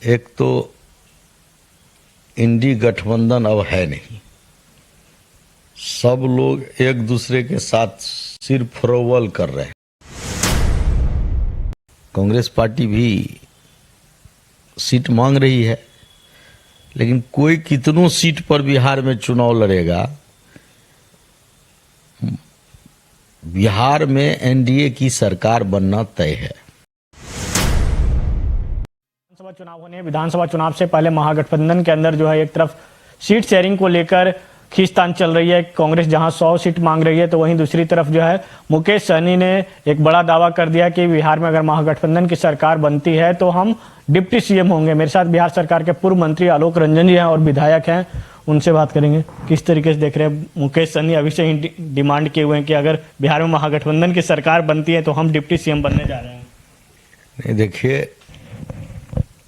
एक तो इंडी गठबंधन अब है नहीं। सब लोग एक दूसरे के साथ सिर्फ फरोवल कर रहे हैं। कांग्रेस पार्टी भी सीट मांग रही है, लेकिन कोई कितनों सीट पर बिहार में चुनाव लड़ेगा। बिहार में एनडीए की सरकार बनना तय है। विधानसभा चुनाव होने, विधानसभा चुनाव से पहले महागठबंधन के अंदर जो है एक तरफ सीट शेयरिंग को लेकर खींचतान चल रही है। कांग्रेस जहां 100 सीट मांग रही है, तो वहीं दूसरी तरफ जो है मुकेश सहनी ने एक बड़ा दावा कर दिया कि बिहार में अगर महागठबंधन की सरकार बनती है तो हम डिप्टी सीएम होंगे। मेरे साथ बिहार सरकार के पूर्व मंत्री आलोक रंजन जी हैं और विधायक हैं, उनसे बात करेंगे। किस तरीके से देख रहे हैं? मुकेश सहनी अभी से ही डिमांड किए हुए हैं कि अगर बिहार में महागठबंधन की सरकार बनती है तो हम डिप्टी सीएम बनने जा रहे हैं। नहीं, देखिए,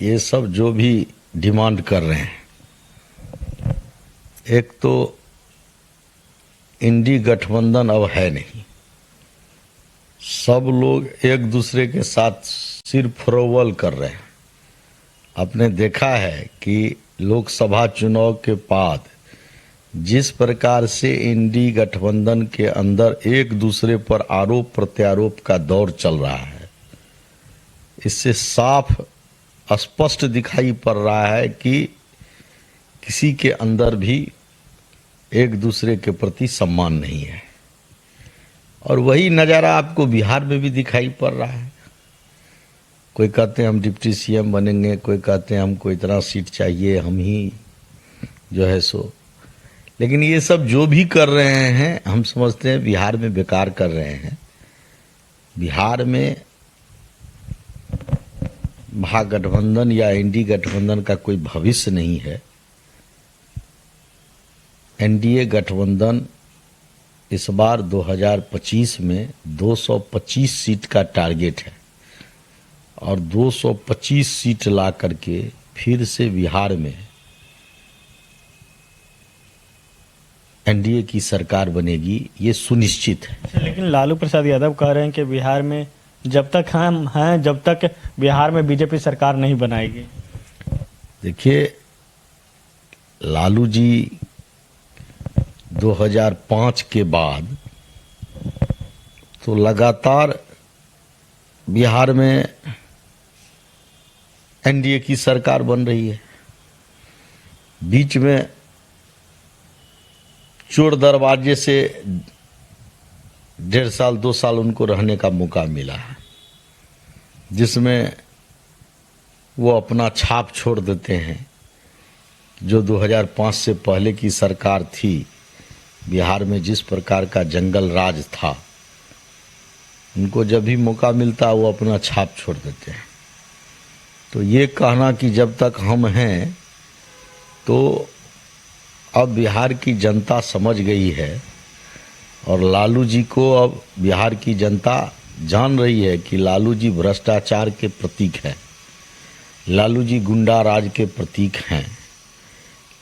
ये सब जो भी डिमांड कर रहे हैं, एक तो इंडी गठबंधन अब है नहीं। सब लोग एक दूसरे के साथ सिर्फ फरोवल कर रहे हैं। आपने देखा है कि लोकसभा चुनाव के बाद जिस प्रकार से इंडी गठबंधन के अंदर एक दूसरे पर आरोप प्रत्यारोप का दौर चल रहा है, इससे साफ स्पष्ट दिखाई पड़ रहा है कि किसी के अंदर भी एक दूसरे के प्रति सम्मान नहीं है। और वही नज़ारा आपको बिहार में भी दिखाई पड़ रहा है। कोई कहते हैं हम डिप्टी सीएम बनेंगे, कोई कहते हैं हमको इतना सीट चाहिए, हम ही जो है सो। लेकिन ये सब जो भी कर रहे हैं, हम समझते हैं बिहार में बेकार कर रहे हैं। बिहार में महागठबंधन या इंडी गठबंधन का कोई भविष्य नहीं है। एनडीए गठबंधन इस बार 2025 में 225 सीट का टारगेट है और 225 सीट ला करके फिर से बिहार में एनडीए की सरकार बनेगी, ये सुनिश्चित है। लेकिन लालू प्रसाद यादव कह रहे हैं कि बिहार में जब तक हम हैं, जब तक बिहार में बीजेपी सरकार नहीं बनाएगी। देखिए, लालू जी 2005 के बाद तो लगातार बिहार में एनडीए की सरकार बन रही है। बीच में चोर दरवाजे से 1.5 साल 2 साल उनको रहने का मौका मिला है, जिसमें वो अपना छाप छोड़ देते हैं। जो 2005 से पहले की सरकार थी, बिहार में जिस प्रकार का जंगल राज था, उनको जब भी मौका मिलता वो अपना छाप छोड़ देते हैं। तो ये कहना कि जब तक हम हैं, तो अब बिहार की जनता समझ गई है और लालू जी को अब बिहार की जनता जान रही है कि लालू जी भ्रष्टाचार के प्रतीक हैं, लालू जी गुंडा राज के प्रतीक हैं,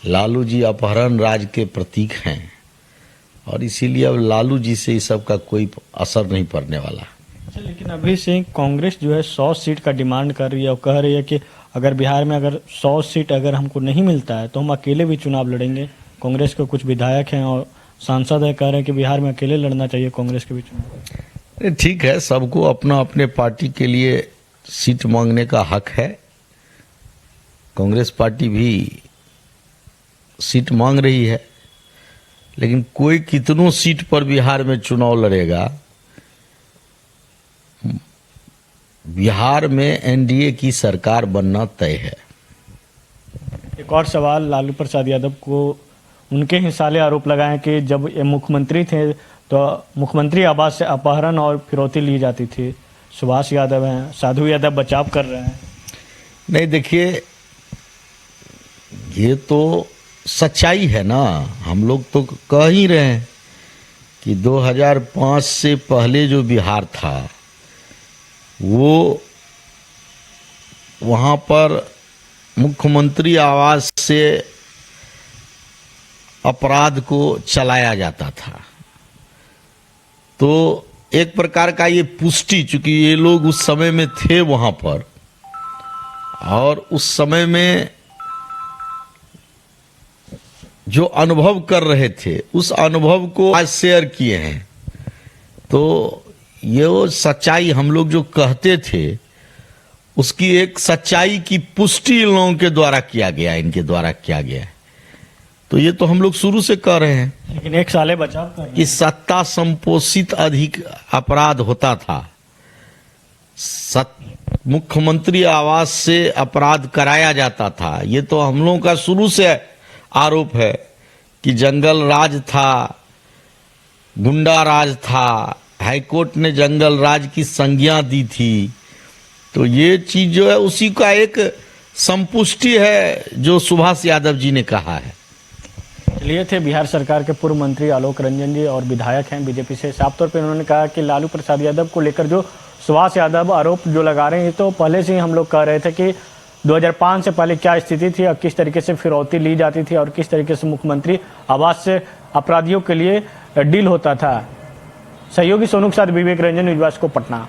लालू जी अपहरण राज के प्रतीक हैं। और इसीलिए अब लालू जी से इस सब का कोई असर नहीं पड़ने वाला। अच्छा, लेकिन अभी से कांग्रेस जो है 100 सीट का डिमांड कर रही है और कह रही है कि अगर बिहार में अगर 100 सीट अगर हमको नहीं मिलता है तो हम अकेले भी चुनाव लड़ेंगे। कांग्रेस के कुछ विधायक हैं और सांसद हैं, कह रहे हैं कि बिहार में अकेले लड़ना चाहिए कांग्रेस के भी चुनाव। ठीक है, सबको अपना अपने पार्टी के लिए सीट मांगने का हक है। कांग्रेस पार्टी भी सीट मांग रही है, लेकिन कोई कितनों सीट पर बिहार में चुनाव लड़ेगा। बिहार में एनडीए की सरकार बनना तय है। एक और सवाल, लालू प्रसाद यादव को उनके ही साले आरोप लगाए कि जब ये मुख्यमंत्री थे तो मुख्यमंत्री आवास से अपहरण और फिरौती ली जाती थी। सुभाष यादव हैं, साधु यादव बचाव कर रहे हैं। नहीं, देखिए, ये तो सच्चाई है ना। हम लोग तो कह ही रहे हैं कि 2005 से पहले जो बिहार था, वो वहाँ पर मुख्यमंत्री आवास से अपराध को चलाया जाता था। तो एक प्रकार का ये पुष्टि, चूंकि ये लोग उस समय में थे वहाँ पर, और उस समय में जो अनुभव कर रहे थे उस अनुभव को आज शेयर किए हैं। तो ये वो सच्चाई हम लोग जो कहते थे उसकी एक सच्चाई की पुष्टि इन लोगों के द्वारा किया गया, इनके द्वारा किया गया है। तो ये तो हम लोग शुरू से कह रहे हैं, लेकिन एक साले बचाव कि सत्ता संपोषित अधिक अपराध होता था। मुख्यमंत्री आवास से अपराध कराया जाता था। ये तो हम लोगों का शुरू से आरोप है कि जंगल राज था, गुंडा राज था, हाईकोर्ट ने जंगल राज की संज्ञा दी थी। तो ये चीज जो है उसी का एक संपुष्टि है जो सुभाष यादव जी ने कहा है। लिए थे बिहार सरकार के पूर्व मंत्री आलोक रंजन जी और विधायक हैं बीजेपी से। साफ तौर पे उन्होंने कहा कि लालू प्रसाद यादव को लेकर जो सुभाष यादव आरोप जो लगा रहे हैं, तो पहले से ही हम लोग कह रहे थे कि 2005 से पहले क्या स्थिति थी और किस तरीके से फिरौती ली जाती थी और किस तरीके से मुख्यमंत्री आवास से अपराधियों के लिए डील होता था। सहयोगी सोनू के साथ विवेक रंजन, न्यूज़ को पटना।